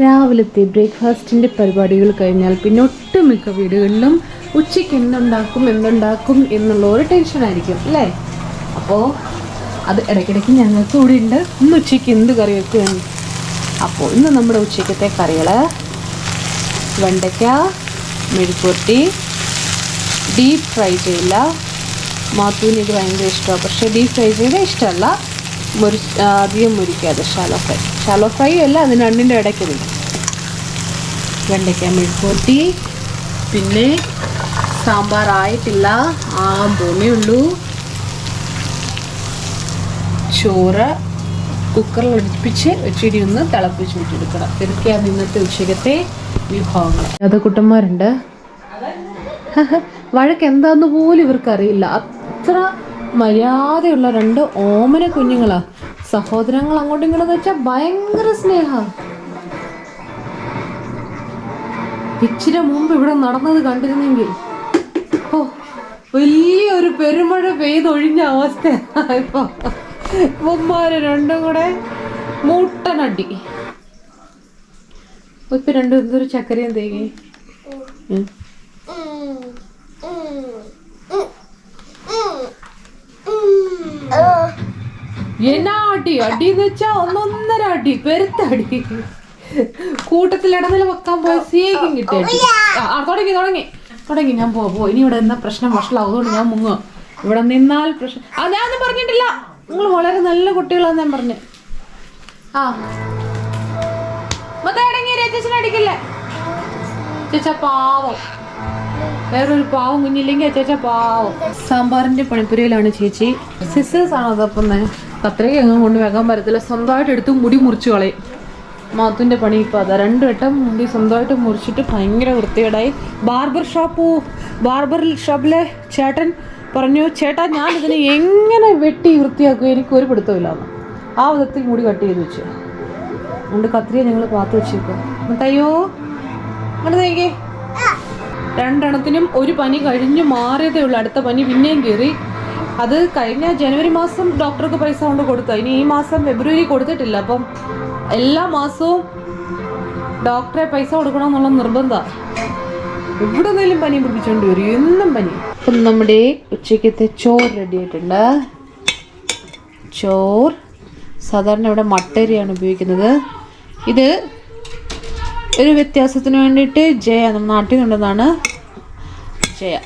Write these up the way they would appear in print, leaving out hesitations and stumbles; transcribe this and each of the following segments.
രാവിലത്തെ ബ്രേക്ക്ഫാസ്റ്റിൻ്റെ പരിപാടികൾ കഴിഞ്ഞാൽ പിന്നെ ഒട്ടുമിക്ക വീടുകളിലും ഉച്ചയ്ക്ക് എന്തുണ്ടാക്കും എന്നുള്ള ഒരു ടെൻഷനായിരിക്കും അല്ലേ. അപ്പോൾ അത് ഇടയ്ക്കിടയ്ക്ക് ഞങ്ങൾക്ക് കൂടി ഉണ്ട്. ഇന്ന് ഉച്ചയ്ക്ക് എന്ത് കറി വെക്കുകയാണ്. അപ്പോൾ ഇന്ന് നമ്മുടെ ഉച്ചയ്ക്കത്തെ കറികൾ വെണ്ടയ്ക്ക മെഴുക്കുവരട്ടി, ഡീപ്പ് ഫ്രൈ ചെയ്യില്ല. മാത്തൂന് ഇത് ഭയങ്കര ഇഷ്ടമാണ്, പക്ഷേ ഡീപ്പ് ഫ്രൈ ചെയ്താൽ ഇഷ്ടമല്ല. അധികം മുരിക്കാതെ ഷാലോ ഫ്രൈ അല്ല, അതിന് രണ്ടിൻ്റെ ഇടയ്ക്ക് വരും. വെണ്ടയ്ക്ക മെഴുക്കുവരട്ടി, പിന്നെ സാമ്പാർ ആയിട്ടില്ല, ആകാൻ പോകുന്നേ ഉള്ളൂ. ചോറ് കുക്കറിൽ ഒഴിപ്പിച്ച് ഇച്ചിരി ഒന്ന് തിളപ്പിച്ച് വിട്ടെടുക്കണം. ഇതൊക്കെയാണ് ഇന്നത്തെ ഉച്ചക്കത്തെ വിഭവങ്ങൾ. അത് കുട്ടന്മാരുണ്ട്, വഴക്ക് എന്താന്ന് പോലും ഇവർക്കറിയില്ല. അത്ര മര്യാദയുള്ള രണ്ട് ഓമന കുഞ്ഞുങ്ങളാ. സഹോദരങ്ങൾ അങ്ങോട്ടും ഇങ്ങോട്ടെന്ന് വെച്ചാൽ ഭയങ്കര സ്നേഹമാണ്. ഇച്ചിരി മുമ്പ് ഇവിടെ നടന്നത് കണ്ടിരുന്നെങ്കിൽ വലിയൊരു പെരുമഴ പെയ്തൊഴിഞ്ഞ അവസ്ഥയാണ്. ഇപ്പൊ ഉമ്മാര് രണ്ടും കൂടെ മൂട്ടനടി. ഇപ്പൊ രണ്ടും എന്തൊരു ചക്കരയും തേങ്ങി എന്നാ അടി അടിന്ന് വെച്ചാ ഒന്നൊന്നര അടി, പെരുത്തടി. കൂട്ടത്തിൽ ഇടനില വെക്കാൻ പോയ സീക്കും കിട്ടിയ തുടങ്ങി ഞാൻ പോ ഇനി ഇവിടെ എന്നാ പ്രശ്നം വഷളാവും, അതുകൊണ്ട് ഞാൻ മുങ്ങുക. ഇവിടെ നിന്നാൽ പ്രശ്നം. ഞാനൊന്നും പറഞ്ഞിട്ടില്ല, നിങ്ങൾ വളരെ നല്ല കുട്ടികളാന്ന് ഞാൻ പറഞ്ഞു. ചേച്ചനടിക്കില്ലേ ചേച്ചാ, പാവം. വേറൊരു പാവം കുഞ്ഞില്ലെങ്കിൽ ചേച്ചാ പാവം. സാമ്പാറിന്റെ പണിപ്പുരയിലാണ് ചേച്ചി. സിസ്റ്റേഴ്സ് ആണോ അതപ്പം? അത്രയ്ക്ക് എങ്ങും കൊണ്ട് വെക്കാൻ പറ്റത്തില്ല, സ്വന്തമായിട്ട് എടുത്ത് മുടി മുറിച്ച് കളയും. മാത്തുൻ്റെ പണി ഇപ്പോൾ അതാ. 2 വട്ടം മുടി സ്വന്തമായിട്ട് മുറിച്ചിട്ട് ഭയങ്കര വൃത്തികേടായി. ബാർബർ ഷോപ്പിലെ ചേട്ടൻ പറഞ്ഞു, ചേട്ടാ ഞാൻ ഇതിനെ എങ്ങനെ വെട്ടി വൃത്തിയാക്കുക, എനിക്ക് ഒരു പിടുത്തമില്ലാന്ന്. ആ വിധത്തിൽ മുടി കട്ട് ചെയ്ത് വെച്ചു. അതുകൊണ്ട് കത്രിയെ ഞങ്ങൾ പാത്ത് വെച്ചേക്കുക. തയ്യോ അങ്ങോട്ട് തയ്ക്കേ. 2 എണ്ണത്തിനും ഒരു പനി കഴിഞ്ഞ് മാറിയതേ ഉള്ളൂ. അടുത്ത പനി പിന്നെയും കയറി. അത് കഴിഞ്ഞ ജനുവരി മാസം ഡോക്ടർക്ക് പൈസ കൊണ്ട് കൊടുത്തു. ഇനി ഈ മാസം ഫെബ്രുവരി കൊടുത്തിട്ടില്ല. അപ്പം എല്ലാ മാസവും ഡോക്ടറെ പൈസ കൊടുക്കണമെന്നുള്ള നിർബന്ധമാണ്. എവിടെ നിന്നെങ്കിലും പനി പിടിപ്പിച്ചുകൊണ്ട് വരും, എന്നും പനി. അപ്പം നമ്മുടെ ഉച്ചയ്ക്കത്തെ ചോറ് റെഡി ആയിട്ടുണ്ട്. ചോറ് സാധാരണ ഇവിടെ മട്ടരിയാണ് ഉപയോഗിക്കുന്നത്. ഇത് ഒരു വ്യത്യാസത്തിന് വേണ്ടിയിട്ട് ജയ, നമ്മുടെ നാട്ടിൽ നിന്നുള്ളതാണ് ജയ.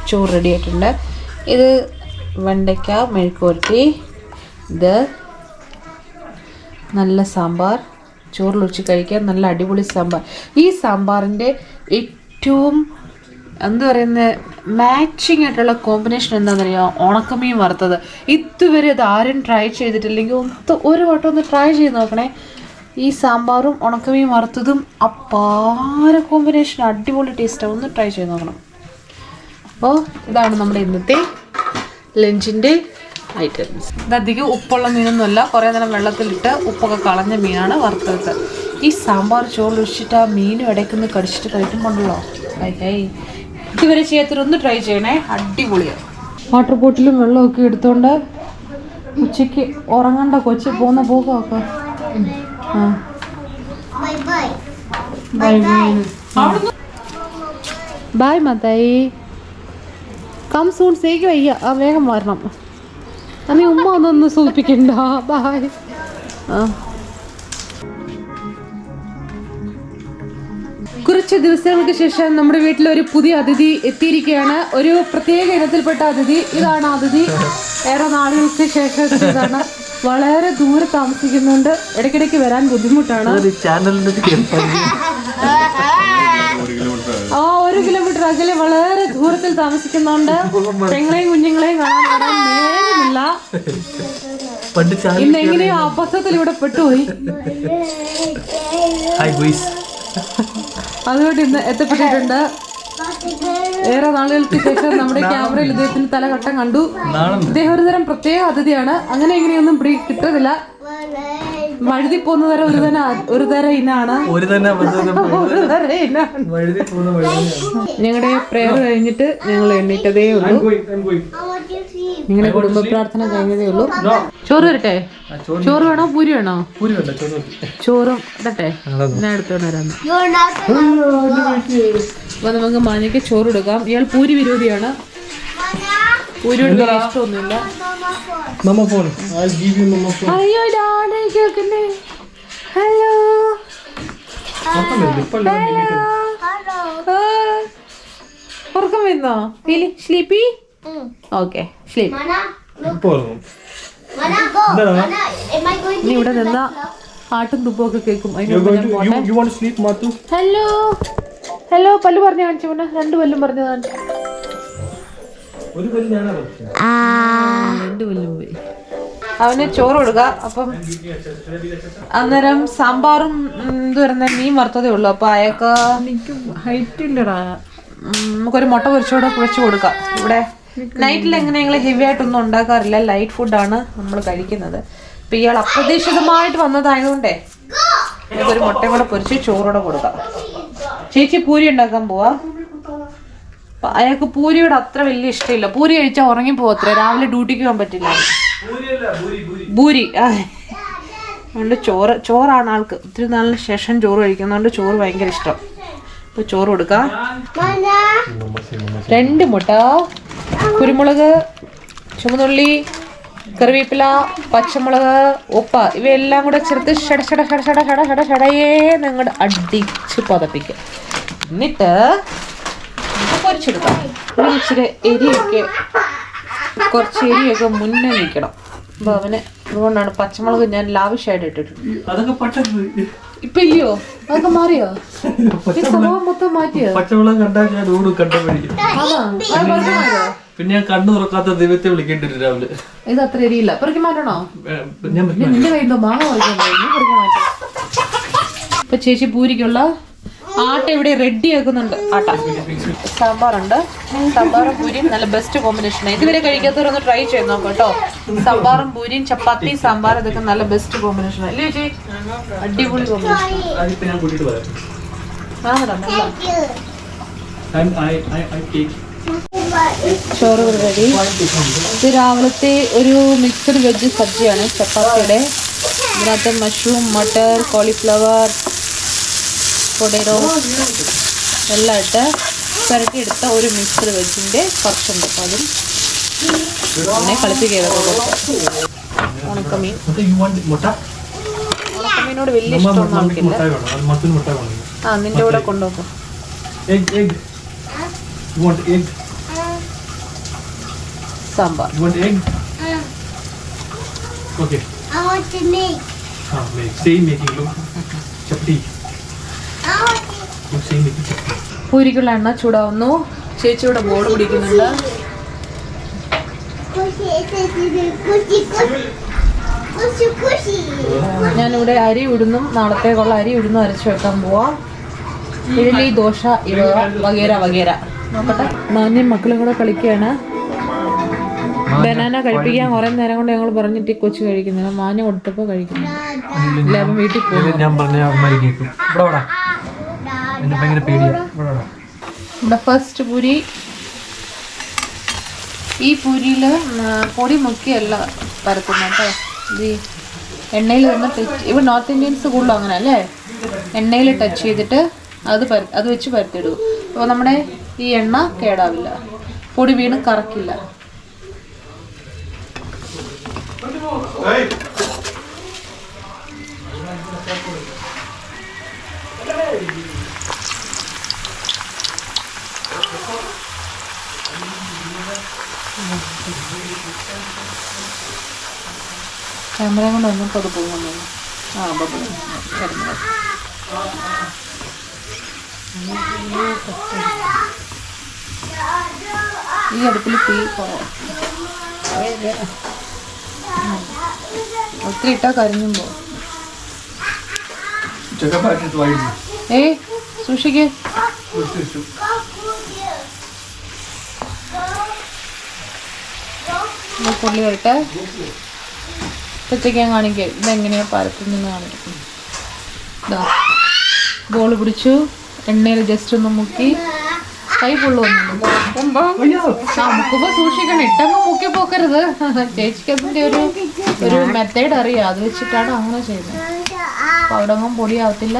ചോറ് റെഡി ആയിട്ടുണ്ട്. ഇത് വെണ്ടയ്ക്ക മെഴുക്കുവരട്ടി, ഇത് നല്ല സാമ്പാർ, ചോറിലൊഴിച്ച് കഴിക്കാൻ നല്ല അടിപൊളി സാമ്പാർ. ഈ സാമ്പാറിൻ്റെ ഏറ്റവും എന്താ പറയുന്നത് മാച്ചിങ് ആയിട്ടുള്ള കോമ്പിനേഷൻ എന്താണെന്നറിയാമോ? ഉണക്കമീൻ വറുത്തത്. ഇതുവരെ അത് ആരും ട്രൈ ചെയ്തിട്ടില്ലെങ്കിൽ ഒരു വട്ടം ഒന്ന് ട്രൈ ചെയ്ത് നോക്കണേ. ഈ സാമ്പാറും ഉണക്കമീൻ വറുത്തതും അപാര കോമ്പിനേഷൻ, അടിപൊളി ടേസ്റ്റാണ്. ഒന്ന് ട്രൈ ചെയ്ത് നോക്കണം. അപ്പോൾ ഇതാണ് നമ്മുടെ ഇന്നത്തെ ലഞ്ചിൻ്റെ ഐറ്റംസ്. ഇതധികം ഉപ്പുള്ള മീനൊന്നുമല്ല, കുറേ നേരം വെള്ളത്തിലിട്ട് ഉപ്പൊക്കെ കളഞ്ഞ മീനാണ് വറുത്തത്. ഈ സാമ്പാർ ചോറിലൊഴിച്ചിട്ട് ആ മീനും ഇടയ്ക്കൊന്ന് കടിച്ചിട്ട് കഴിക്കുമ്പോണ്ടല്ലോ, ഇതുവരെ ചെയ്യാത്തൊരൊന്ന് ട്രൈ ചെയ്യണേ, അടിപൊളിയാണ്. വാട്ടർ ബോട്ടിലും വെള്ളമൊക്കെ എടുത്തുകൊണ്ട് ഉച്ചയ്ക്ക് ഉറങ്ങണ്ട കൊച്ചു പോകുന്ന പോക്കൊക്കെ. ബായ് മാതായി, കം സൂൺ സേക്ക് വയ്യ, വേഗം വരണം. നീ ഉമ്മ ഒന്നൊന്ന് സൂചിപ്പിക്കണ്ട. ബായ്. കുറച്ച് ദിവസങ്ങൾക്ക് ശേഷം നമ്മുടെ വീട്ടിൽ ഒരു പുതിയ അതിഥി എത്തിയിരിക്കുകയാണ്. ഒരു പ്രത്യേക ഇനത്തിൽപ്പെട്ട അതിഥി. ഇതാണ് അതിഥി. ഏറെ നാളുകൾക്ക് ശേഷം എത്തിയതാണ്. വളരെ ദൂരെ താമസിക്കുന്നുണ്ട്, ഇടയ്ക്കിടയ്ക്ക് വരാൻ ബുദ്ധിമുട്ടാണ്. 1 കിലോമീറ്റർ അകലെ വളരെ ദൂരത്തിൽ താമസിക്കുന്നുണ്ട്. പെങ്ങളെയും കുഞ്ഞുങ്ങളെയും കാണാൻ നേരമില്ല. ഇന്ന് എങ്ങനെയോ അബദ്ധത്തിൽ ഇവിടെ പെട്ടുപോയി. അതുകൊണ്ട് ഇന്ന് എത്തപ്പെട്ടിട്ടുണ്ട്. ഏറെ നാളുകൾക്ക് ശേഷം നമ്മുടെ ക്യാമറയിൽ ഇദ്ദേഹത്തിന് തലഘട്ടം കണ്ടു. ഇദ്ദേഹം ഒരു തരം പ്രത്യേക അതിഥിയാണ്. അങ്ങനെ എങ്ങനെയൊന്നും കിട്ടുന്നില്ല. വഴുതി പോകുന്ന തരം ഒരു തരം ഇനാണ്. ഞങ്ങളുടെ പ്രേയർ കഴിഞ്ഞിട്ട് ഞങ്ങൾ എണ്ണീറ്റതേ ഉള്ളൂ. നിങ്ങളുടെ കുടുംബ പ്രാർത്ഥന കഴിഞ്ഞതേ ഉള്ളൂ. ചോറ് വരട്ടെ? ചോറ് വേണോ പൂരി വേണോ? ചോറും ഇടട്ടെ, ഞാൻ എടുത്തോണ്ട് വരാം. അപ്പൊ നമുക്ക് മാനിക്ക് ചോറ് എടുക്കാം. ഇയാൾ പൂരി വിരോധിയാണ്, പൂരിയോട് ഇഷ്ടമൊന്നുമില്ല. അയ്യോ ഡാഡി കേൾക്കുന്നേ. ഹലോ ഉറക്കം വരുന്നോ? സ്ലീപ്പി? Okay sleep. ഇവിടെ നിന്ന പാട്ടും തുപ്പൊക്കെ കേൾക്കും. ഹലോ ഹലോ പല്ല് പറഞ്ഞു കാണിച്ചു, പിന്നെ 2 പല്ലും പറഞ്ഞു കാണിച്ചു. 2 പല്ലും പോയി. അവന് ചോറ് കൊടുക്ക. അപ്പം അന്നേരം സാമ്പാറും ഇത് വരുന്ന മീൻ വറുത്തതേ ഉള്ളു. അപ്പൊ അയാൾക്ക് ഹൈറ്റ് ഇല്ലടാ, നമുക്കൊരു മുട്ട പൊരിച്ചോടെ വെച്ച് കൊടുക്കാം. ഇവിടെ നൈറ്റിൽ എങ്ങനെ ഞങ്ങൾ ഹെവി ആയിട്ടൊന്നും ഉണ്ടാക്കാറില്ല, ലൈറ്റ് ഫുഡാണ് നമ്മൾ കഴിക്കുന്നത്. അപ്പൊ ഇയാൾ അപ്രതീക്ഷിതമായിട്ട് വന്നതായതുകൊണ്ടേ നമുക്കൊരു മുട്ടയും കൂടെ പൊരിച്ച് ചോറോടെ കൊടുക്കാം. ചേച്ചി പൂരി ഉണ്ടാക്കാൻ പോവാ. അയാൾക്ക് പൂരിയോട് അത്ര വലിയ ഇഷ്ടമില്ല. പൂരി കഴിച്ചാൽ ഉറങ്ങി പോകത്ര, രാവിലെ ഡ്യൂട്ടിക്ക് പോകാൻ പറ്റില്ല. പൂരി അതുകൊണ്ട് ചോറാണ് ആൾക്ക്. ഒത്തിരി നാളിന് ശേഷം ചോറ് കഴിക്കുന്നതുകൊണ്ട് ചോറ് ഭയങ്കര ഇഷ്ടം. ഇപ്പൊ ചോറ് കൊടുക്കാം. 2 മുട്ട, കുരുമുളക്, ചുവന്നുള്ളി, കറിവേപ്പില, പച്ചമുളക്, ഉപ്പ് ഇവയെല്ലാം കൂടെ ചേർത്ത് നിങ്ങോട്ട് അടിച്ച് പതപ്പിക്കുക. എന്നിട്ട് പൊരിച്ചെടുക്കാം. ഇച്ചിരി എരിയൊക്കെ, കുറച്ച് എരിയൊക്കെ മുന്നേ നിൽക്കണം. അപ്പൊ അവന് അതുകൊണ്ടാണ് പച്ചമുളക് ഞാൻ ലാവിഷായിട്ട് ഇട്ടിട്ടുണ്ട്. ഇപ്പൊ ഇല്ലയോ? അതൊക്കെ മാറിയോ? സ്വഭാവം മൊത്തം മാറ്റിയോ? പച്ചമുളക് പിന്നെ ഞാൻ കണ്ണു തുറക്കാത്ത ദൈവത്തെ വിളിക്കേണ്ടി വരും രാവിലെ. ഇത് അത്ര എരിയില്ല. പെറുക്കി മാറ്റണോ? നിന്റെ കയ്യിൽ മാങ്ങ പെറുക്കി മാറ്റാം. ഇപ്പൊ ചേച്ചി പൂരിക്കുള്ള ആട്ട ഇവിടെ റെഡി ആക്കുന്നുണ്ട്. ആട്ട സാമ്പാറുണ്ട്. സാമ്പാറും പൂരിയും നല്ല ബെസ്റ്റ് കോമ്പിനേഷനാണ്. ഇതുവരെ കഴിക്കാത്തവരൊന്ന് ട്രൈ ചെയ്ത് നോക്കാം കേട്ടോ. സാമ്പാറും പൂരിയും, ചപ്പാത്തി, സാമ്പാർ, ഇതൊക്കെ നല്ല ബെസ്റ്റ് കോമ്പിനേഷനാണ് അല്ലേ ചേച്ചി? അടിപൊളി കോമ്പിനേഷൻ. ചോറ് റെഡി. ഇത് രാവിലത്തെ ഒരു മിക്സഡ് വെജ് സബ്ജിയാണ് ചപ്പാത്തിയുടെ. ഇതിനകത്ത് മഷ്റൂം, മട്ടർ, കോളിഫ്ലവർ, പൊട്ടേറ്റോ എല്ലാം ഇട്ട് പുരട്ടിയെടുത്ത ഒരു മിക്സഡ് വെജിൻ്റെ കുറച്ചുണ്ട്. അപ്പം അതും പിന്നെ കളിപ്പിക്കുകയൊക്കെ കൊടുക്കും. ഉണക്കമീൻ, ഉണക്കമീനോട് വലിയ ഇഷ്ടമൊന്നും ആൾക്കില്ല. ആ നിന്റെ കൂടെ കൊണ്ടുപോകും. സാമ്പാർ. പൂരിക്കുള്ള എണ്ണ ചൂടാവുന്നു. ചേച്ചിയുടെ ബോൾ പിടിക്കുന്നുണ്ട്. ഞാനിവിടെ അരി ഉഴുന്നും നാളത്തേക്കുള്ള അരി ഉഴുന്നും അരച്ചു വെക്കാൻ പോവാം. ഇഡ്ഡലി, ദോശ ഇവ വഗേര വഗേര. നോക്കട്ടെ. മാന്യം മക്കളും കൂടെ കളിക്കുകയാണ്. ബനാന കഴിപ്പിക്കാൻ കുറെ നേരം കൊണ്ട് ഞങ്ങൾ പറഞ്ഞിട്ട് കൊച്ചു കഴിക്കുന്നില്ല. മാന്യം കൊടുത്തപ്പോ കഴിക്കുന്നു. എല്ലാവരും വീട്ടിൽ പോകും. ഇവിടെ ഫസ്റ്റ് പൂരി. ഈ പൂരിയിൽ പൊടി മുക്കിയല്ല പരത്തുന്നത് കേട്ടോ. ഇത് എണ്ണയിൽ വന്ന് ടച്ച്. ഇവിടെ നോർത്ത് ഇന്ത്യൻസ് കൂടുതലും അങ്ങനെ അല്ലേ, എണ്ണയിൽ ടച്ച് ചെയ്തിട്ട് അത് വെച്ച് പരത്തിയിടും. അപ്പോൾ നമ്മുടെ ഈ എണ്ണ കേടാവില്ല, പൊടി വീണ് കറക്കില്ല. ക്യാമറ കൊണ്ട് ഒന്നും അത് പോകുന്നു. ഈ അടുപ്പിൽ തീ കുറവ്, ഒത്തിരി ഇട്ടാ കരിഞ്ഞും പോകും. സൂക്ഷിക്ക്. പുള്ളിയായിട്ട് തെറ്റിക്കാൻ കാണിക്കുക. ഇതെങ്ങനെയാ പരത്തുന്നെന്ന് കാണിക്കും. ഇതാ ബോൾ പിടിച്ചു, എണ്ണയിൽ ജസ്റ്റ് ഒന്ന് മുക്കി. കൈ പൊള്ളുവന്നു. മുക്കുമ്പോ സൂക്ഷിക്കണം. ഇട്ടങ്ങ് പൊക്കി പോക്കരുത്. ചേച്ചിക്ക് അതിന്റെ ഒരു മെത്തേഡ് അറിയാം, അത് വെച്ചിട്ടാണ് അങ്ങനെ ചെയ്യുന്നത്. അപ്പൊ അവിടെ ഒന്നും പൊടിയാവത്തില്ല.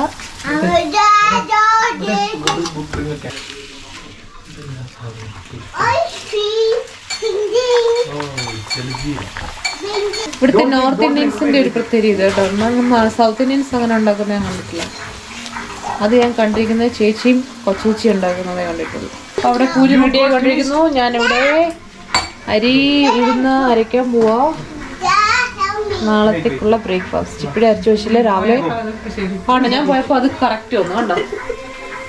ഇവിടുത്തെ നോർത്ത് ഇന്ത്യൻസിന്റെ ഒരു പ്രത്യേകത കേട്ടോ. സൗത്ത് ഇന്ത്യൻസ് അങ്ങനെ ഉണ്ടാക്കുന്നത് ഞാൻ കണ്ടിട്ടില്ല. അത് ഞാൻ കണ്ടിരിക്കുന്നത് ചേച്ചിയും കൊച്ചേച്ചി ഉണ്ടാക്കുന്നതേ കണ്ടിട്ടുള്ളൂ. അപ്പൊ അവിടെ പൂരി റെഡിയായി കൊണ്ടിരിക്കുന്നു. ഞാനിവിടെ അരി ഉഴുന്ന് അരയ്ക്കാൻ പോവാ. നാളത്തേക്കുള്ള ബ്രേക്ക്ഫാസ്റ്റ് ഇപ്പോഴും അരച്ചു വെച്ചില്ല. രാവിലെ ആണ് ഞാൻ പോയപ്പോ അത് കറക്റ്റ് വന്നു കണ്ടോ.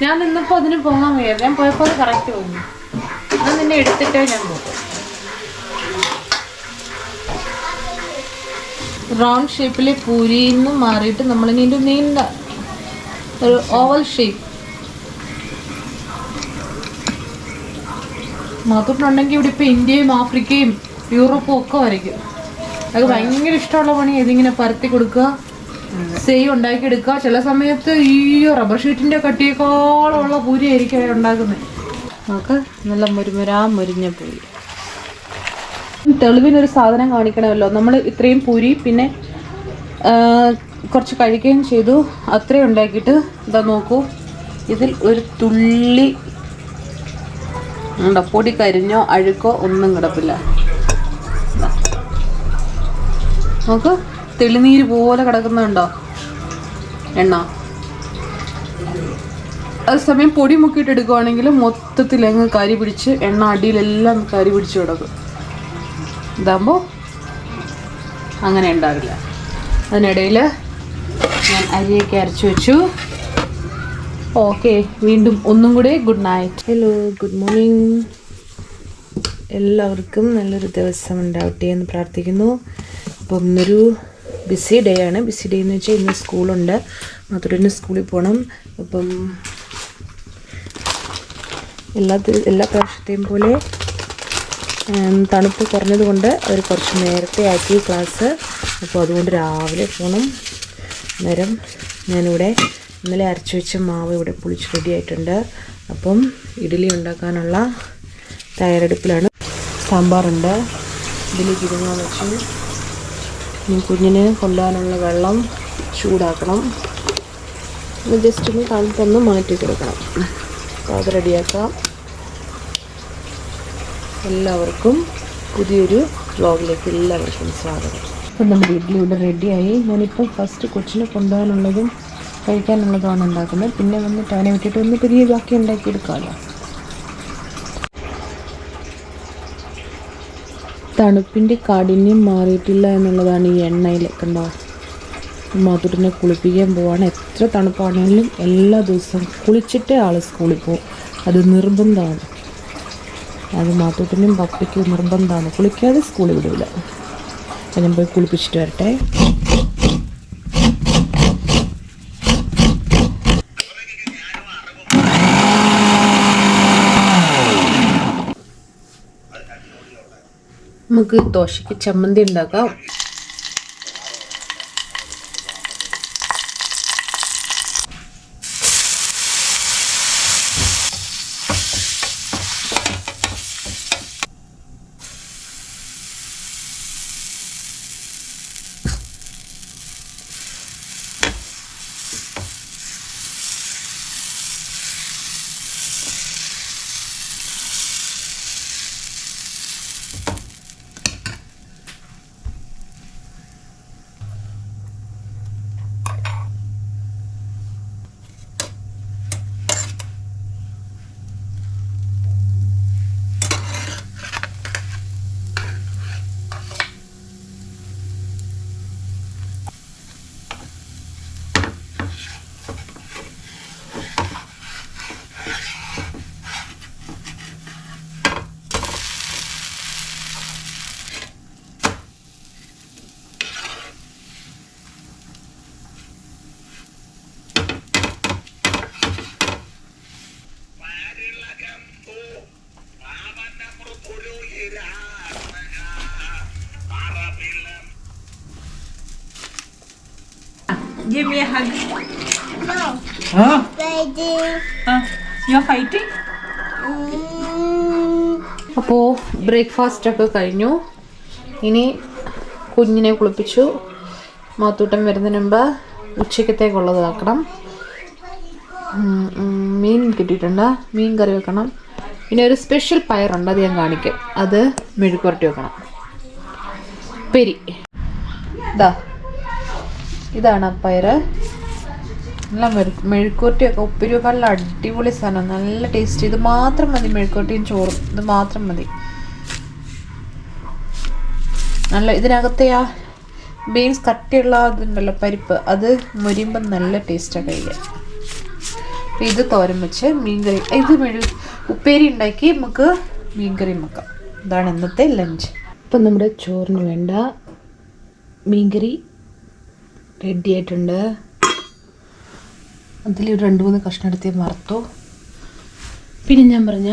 ഞാൻ നിന്നപ്പോ അതിന് പോകാൻ വയ്യ. ഞാൻ പോയപ്പോ അത് കറക്റ്റ് വന്നു. ഞാൻ നിന്നെ എടുത്തിട്ടേ ഞാൻ പോകും. റൗണ്ട് ഷേപ്പിലെ പൂരിയിൽ നിന്ന് മാറിയിട്ട് നമ്മളിനി നീണ്ട ഒരു ഓവൽ ഷേപ്പ് മാത്രമുണ്ടെങ്കിൽ ഇവിടെ ഇപ്പൊ ഇന്ത്യയും ആഫ്രിക്കയും യൂറോപ്പും ഒക്കെ വരയ്ക്കും. അത് ഭയങ്കര ഇഷ്ടമുള്ള പണി. ഇതിങ്ങനെ പരത്തി കൊടുക്കുക, സെയ് ഉണ്ടാക്കിയെടുക്കുക. ചില സമയത്ത് ഈ റബ്ബർ ഷീറ്റിന്റെ കട്ടിയേക്കാളുള്ള പൂരി ആയിരിക്കും ഉണ്ടാക്കുന്നത്. നമുക്ക് നല്ല മുരിഞ്ഞ പൂരി. തെളിവിനൊരു സാധനം കാണിക്കണമല്ലോ. നമ്മൾ ഇത്രയും പൂരി പിന്നെ കുറച്ച് കഴിക്കുകയും ചെയ്തു. അത്രയും ഉണ്ടാക്കിയിട്ട് ഇതാ നോക്കൂ, ഇതിൽ ഒരു തുള്ളി ഉണ്ടോ പൊടി കരിഞ്ഞോ അഴുക്കോ ഒന്നും കിടപ്പില്ല. നോക്ക്, തെളിനീര് പോലെ കിടക്കുന്നുണ്ടോ എണ്ണ. അതേസമയം പൊടി മുക്കിയിട്ട് എടുക്കുവാണെങ്കിൽ മൊത്തത്തിൽ അങ്ങ് കരി പിടിച്ച് എണ്ണ അടിയിലെല്ലാം കരി പിടിച്ച് കിടക്കും. ഇതാകുമ്പോൾ അങ്ങനെ ഉണ്ടാവില്ല. അതിനിടയിൽ ഞാൻ അരിയൊക്കെ അരച്ചു വെച്ചു. ഓക്കെ, വീണ്ടും ഒന്നും കൂടെ good night. Hello, good morning. എല്ലാവർക്കും നല്ലൊരു ദിവസം ഉണ്ടാവട്ടെ എന്ന് പ്രാർത്ഥിക്കുന്നു. അപ്പം ഇന്നൊരു ബിസി ഡേ ആണ്. ബിസി ഡേ എന്ന് വെച്ചാൽ ഇന്ന് സ്കൂളുണ്ട്. മാത്രമല്ല സ്കൂളിൽ പോകണം. അപ്പം എല്ലാ പ്രാവശ്യത്തെയും പോലെ തണുപ്പ് കുറഞ്ഞതുകൊണ്ട് അവർ കുറച്ച് നേരത്തെ ആക്കി ക്ലാസ്. അപ്പോൾ അതുകൊണ്ട് രാവിലെ പോകണം. അന്നേരം ഞാനിവിടെ ഇന്നലെ അരച്ചു വെച്ച മാവ് ഇവിടെ പുളിച്ച് റെഡി ആയിട്ടുണ്ട്. അപ്പം ഇഡ്ഡലി ഉണ്ടാക്കാനുള്ള തയ്യാറെടുപ്പിലാണ്. സാമ്പാറുണ്ട്, ഇതിലേക്ക് ഇരുന്ന് വെച്ചു. ഇനി കുഞ്ഞിന് കൊണ്ടുപോകാനുള്ള വെള്ളം ചൂടാക്കണം. ജസ്റ്റ് ഒന്ന് തണുപ്പൊന്ന് മാറ്റി കൊടുക്കണം. അപ്പോൾ അത് റെഡിയാക്കാം. എല്ലാവർക്കും പുതിയൊരു വ്ലോഗിലേക്ക് എല്ലാവർക്കും സ്വാഗതം. അപ്പം നമ്മുടെ ഇഡ്ഡലി ഇവിടെ റെഡിയായി. ഞാനിപ്പം ഫസ്റ്റ് കൊച്ചിനെ കൊണ്ടുപോകാനുള്ളതും കഴിക്കാനുള്ളതുമാണ് ഉണ്ടാക്കുന്നത്. പിന്നെ വന്നിട്ട് അവനെ വിട്ടിട്ട് ഒന്ന് പുതിയ ബാക്കി ഉണ്ടാക്കിയെടുക്കാമല്ലോ. തണുപ്പിൻ്റെ കാഠിന്യം മാറിയിട്ടില്ല എന്നുള്ളതാണ് ഈ എണ്ണയിൽ. കണ്ടോ, മാത്തൂട്ടിനെ കുളിപ്പിക്കാൻ പോവാണ്. എത്ര തണുപ്പാണെങ്കിലും എല്ലാ ദിവസവും കുളിച്ചിട്ടേ ആൾ സ്കൂളിൽ പോകും. അത് നിർബന്ധമാണ്. അത് മാത്തൂട്ടിനും പപ്പയ്ക്കും നിർബന്ധമാണ്. കുളിക്കാതെ സ്കൂളിൽ വിടില്ല. ഞാൻ പോയി കുളിപ്പിച്ചിട്ട് വരട്ടെ. നമുക്ക് ദോശയ്ക്ക് ചമ്മന്തി ഉണ്ടാക്കാം. Give me a hug. No. Huh? Fighting. You're fighting? അപ്പോൾ ബ്രേക്ക്ഫാസ്റ്റൊക്കെ കഴിഞ്ഞു. ഇനി കുഞ്ഞിനെ കുളിപ്പിച്ചു. മാത്തൂട്ടം വരുന്നതിന് മുമ്പ് ഉച്ചക്കത്തേക്കുള്ളത് ആക്കണം. മീൻ കിട്ടിയിട്ടുണ്ട്, മീൻ കറി വെക്കണം. പിന്നെ ഒരു സ്പെഷ്യൽ പയറുണ്ട്, അത് ഞാൻ കാണിക്കും. അത് മെഴുക്കുവരട്ടി വെക്കണം. പെരി ഇതാണ് ആ പയറ്. നല്ല മെഴുക്കുവരട്ടിയൊക്കെ ഉപ്പരിയൊക്കെയുള്ള അടിപൊളി സാധനം, നല്ല ടേസ്റ്റ്. ഇത് മാത്രം മതി, മെഴുക്കുവരട്ടിയും ചോറും ഇത് മാത്രം മതി. നല്ല ഇതിനകത്തെ ആ ബീൻസ് കട്ടിയുള്ള ഇതുണ്ടല്ലോ പരിപ്പ്, അത് മുരിയുമ്പം നല്ല ടേസ്റ്റാണ് കഴിക്കാൻ. ഇത് തോരൻ വെച്ച് മീൻകറി, ഇത് ഉപ്പേരി ഉണ്ടാക്കി നമുക്ക് മീൻകറിയും വെക്കാം. ഇതാണ് ഇന്നത്തെ ലഞ്ച്. ഇപ്പം നമ്മുടെ ചോറിന് വേണ്ട മീൻകറി റെഡി ആയിട്ടുണ്ട്. അതിൽ 2-3 കഷ്ണം എടുത്ത് വറുത്തു. പിന്നെ ഞാൻ പറഞ്ഞ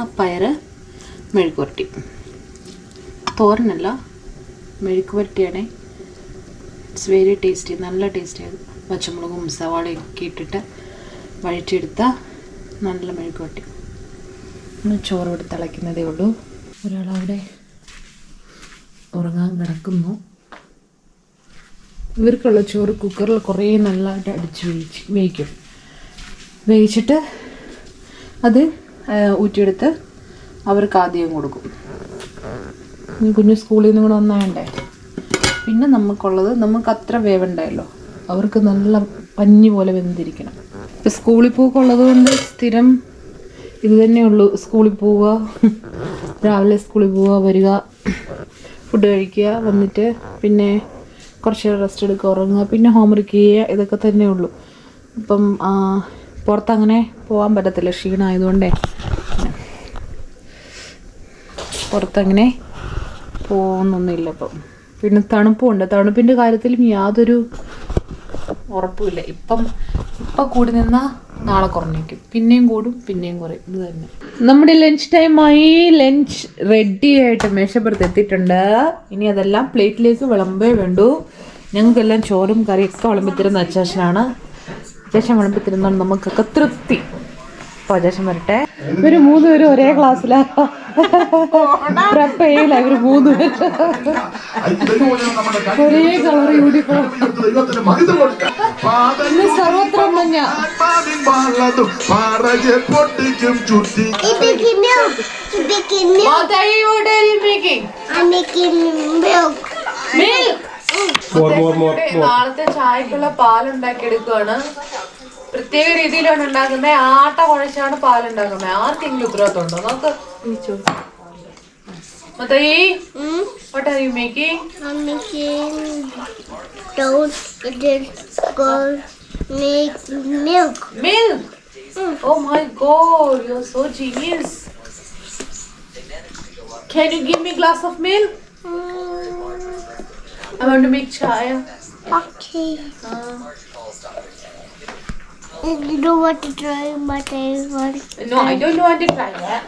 ആ പയറ് മെഴുക്കുവരട്ടി, തോരനല്ല മെഴുക്ക് വരട്ടിയാണ്. ഇറ്റ്സ് വെരി ടേസ്റ്റി, നല്ല ടേസ്റ്റിയാണ്. പച്ചമുളകും സവാളയും ഒക്കെ ഇട്ടിട്ട് വഴിച്ചെടുത്ത നല്ല മെഴുക്ക് വരട്ടി. ചോറ് ഇവിടെ തിളയ്ക്കുന്നതേ ഉള്ളൂ. ഒരാളവിടെ ഉറങ്ങാൻ കിടക്കുന്നു. ഇവർക്കുള്ള ചോറ് കുക്കറിൽ കുറേ നല്ലതായിട്ട് അടിച്ച് വേവിക്കും. വേവിച്ചിട്ട് അത് ഊറ്റിയെടുത്ത് അവർക്ക് ആദ്യം കൊടുക്കും. കുഞ്ഞു സ്കൂളിൽ നിന്ന് കൂടെ ഒന്നായണ്ടേ. പിന്നെ നമുക്കുള്ളത്, നമുക്ക് അത്ര വേവണ്ടായല്ലോ, അവർക്ക് നല്ല പഞ്ഞി പോലെ വെന്തിരിക്കണം. ഇപ്പം സ്കൂളിൽ പോക്കുള്ളത് കൊണ്ട് സ്ഥിരം ഇത് തന്നെയുള്ളൂ. സ്കൂളിൽ പോവുക, രാവിലെ സ്കൂളിൽ പോവുക, വരിക, ഫുഡ് കഴിക്കുക, വന്നിട്ട് പിന്നെ കുറച്ച് റെസ്റ്റ് എടുക്കുക, ഉറങ്ങുക, പിന്നെ ഹോംവർക്ക് ചെയ്യുക, ഇതൊക്കെ തന്നെ ഉള്ളൂ. ഇപ്പം പുറത്തങ്ങനെ പോകാൻ പറ്റത്തില്ല, ക്ഷീണമായതുകൊണ്ടേ പുറത്തങ്ങനെ പോകുന്നൊന്നുമില്ല ഇപ്പം. പിന്നെ തണുപ്പുണ്ട്, തണുപ്പിൻ്റെ കാര്യത്തിലും യാതൊരു ഉറപ്പുമില്ല. ഇപ്പം കൂടി നിന്നാൽ നാളെ കുറഞ്ഞേക്കും, പിന്നെയും കൂടും, പിന്നെയും കുറയും. ഇത് തന്നെ നമ്മുടെ ലഞ്ച് ടൈമായി. ലഞ്ച് റെഡി ആയിട്ട് മേശപ്പുറത്ത് എത്തിയിട്ടുണ്ട്. ഇനി അതെല്ലാം പ്ലേറ്റിലേക്ക് വിളമ്പേ വേണ്ടു. ഞങ്ങൾക്കെല്ലാം ചോറും കറിയൊക്കെ വിളമ്പിത്തരുന്ന അച്ചാച്ചനാണ്. അച്ചാച്ചൻ വിളമ്പിത്തരുന്നതാണ് നമുക്കൊക്കെ തൃപ്തി. അപ്പോൾ അച്ചാച്ചൻ വരട്ടെ. ഇവർ 3 പേരും ഒരേ ക്ലാസ്സിലാണ്, പ്രപ്പയില്ല. ഇവർ 3 പേരും ഒരേ കളർ യൂണിഫോം. ഇന്ന് സർവത്ര മഞ്ഞ. നാളത്തെ ചായക്കുള്ള പാലുണ്ടാക്കി എടുക്കുകയാണ്. പ്രത്യേക രീതിയിലാണ് ഉണ്ടാക്കുന്നത്. ആട്ട കുഴച്ചാണ് പാലുണ്ടാക്കുന്നത്. ആർക്കെങ്കിലും ഉത്തരവാദിത്തം ഉണ്ടോ? നമുക്ക് what are you making? I'm making toast. Make milk. Milk? Oh my god, you're so genius. Can you give me a glass of milk? I want to make chai. Okay. You don't want to try, but I want. No, I don't want to try that.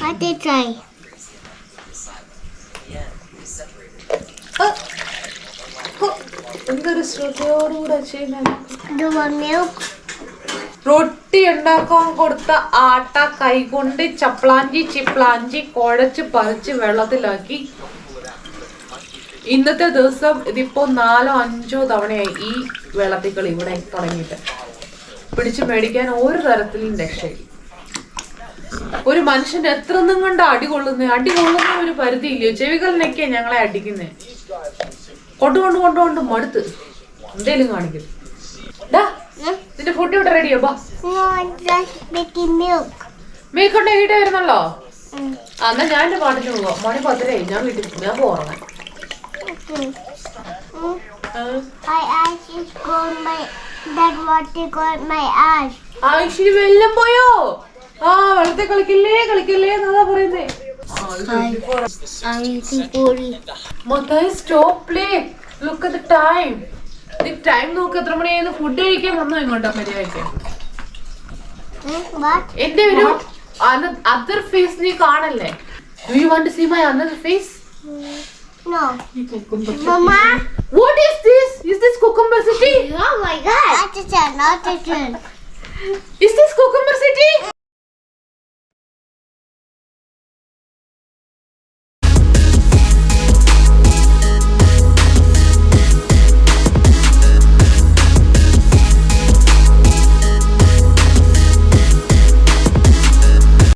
I did try. എന്തൊരു ശ്രദ്ധയോടുകൂടെ ചെയ്യുന്നത്. Do you want milk? റൊട്ടി ഉണ്ടാക്കാൻ കൊടുത്ത ആട്ട കൈകൊണ്ട് ചിപ്ലാഞ്ചി കുഴച്ച് പറിച്ച് വെള്ളത്തിലാക്കി. ഇന്നത്തെ ദിവസം ഇതിപ്പോ 4-5 തവണയായി ഈ വെള്ളത്തിക്കളി ഇവിടെ തുടങ്ങിയിട്ട്. പിടിച്ച് മേടിക്കാൻ ഒരു തരത്തിലും രക്ഷയില്ല. ഒരു മനുഷ്യന്റെ എത്രന്നും കൊണ്ട് അടി കൊള്ളുന്ന ഒരു പരിധിയില്ലയോ? ചെവികളിനൊക്കെയാ ഞങ്ങളെ അടിക്കുന്നേ. കൊണ്ട് മടുത്ത് എന്തേലും കാണിക്കും. നിന്റെ ഫുഡ് ഇവിടെ റെഡിയോ? No, I'm just making milk. മേക്കൊണ്ട് വീട്ടിൽ വരുന്നല്ലോ. എന്നാ ഞാൻ എന്റെ പാട്ടിന് പോവാം. മണി 10 ഞാൻ വീട്ടിൽ പോറങ്ങാൻ. My eyes is going my. That water got my eyes. ആയിഷി വെള്ളം പോയോ? വെള്ളത്തെ കളിക്കല്ലേ എന്നതാ പറയുന്നേ. Mathai stop play. Look at the time. The time നോക്ക് എത്ര മണിയായിരുന്നു. ഫുഡ് കഴിക്കാൻ വന്നോ ഇങ്ങോട്ടാ മര്യാദയ്ക്ക്? എന്റെ ഒരു other face നീ കാണല്ലേ? Do you want to see my other face? No. Mama. What is this? Is this Cucumber City? Oh my God. Not a turn. Is this Cucumber City?